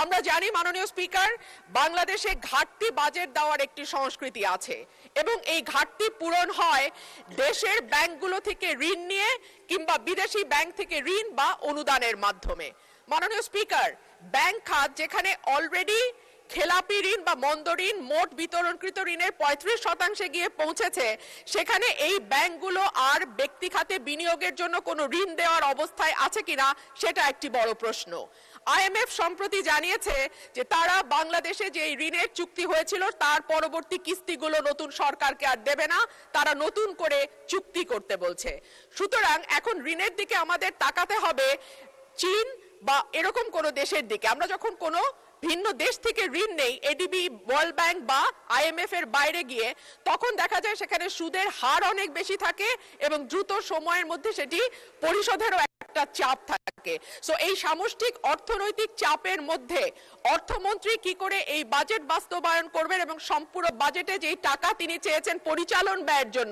আমরা জানি মাননীয় স্পিকার, বাংলাদেশে ঘাটতি বাজেট দেওয়ার একটি সংস্কৃতি আছে এবং এই ঘাটতি পূরণ হয় দেশের ব্যাংকগুলো থেকে ঋণ নিয়ে কিংবা বিদেশি ব্যাংক থেকে ঋণ বা অনুদানের মাধ্যমে। মাননীয় স্পিকার, ব্যাংক খাত যেখানে অলরেডি খেলাপি ঋণ বা মন্দ ঋণ মোট বিতরণকৃত ঋণের 35% গিয়ে পৌঁছেছে, সেখানে এই ব্যাংকগুলো আর ব্যক্তি খাতে বিনিয়োগের জন্য কোনো ঋণ দেওয়ার অবস্থায় আছে কিনা সেটা একটি বড় প্রশ্ন। আইএমএফ সম্প্রতি জানিয়েছে যে তারা বাংলাদেশে যে ঋণের চুক্তি হয়েছিল তার পরবর্তী কিস্তিগুলো নতুন সরকারকে আর দেবে না, তারা নতুন করে চুক্তি করতে বলছে। সুতরাং এখন ঋণের দিকে আমাদের তাকাতে হবে চীন বা এরকম কোনো দেশের দিকে। আমরা যখন কোনো ভিন্ন দেশ থেকে ঋণ নেই এডিবি, ওয়ার্ল্ড ব্যাংক বা আইএমএফ এর বাইরে গিয়ে, তখন দেখা যায় সেখানে সুদের হার অনেক বেশি থাকে এবং দ্রুত সময়ের মধ্যে সেটি পরিশোধেরও একটা চাপ থাকে। সো এই সামষ্টিক অর্থনৈতিক চাপের মধ্যে অর্থমন্ত্রী কি করে এই বাজেট বাস্তবায়ন করবেন এবং সম্পূর্ণ বাজেটে যেই টাকা তিনি চেয়েছেন পরিচালন ব্যয়ের জন্য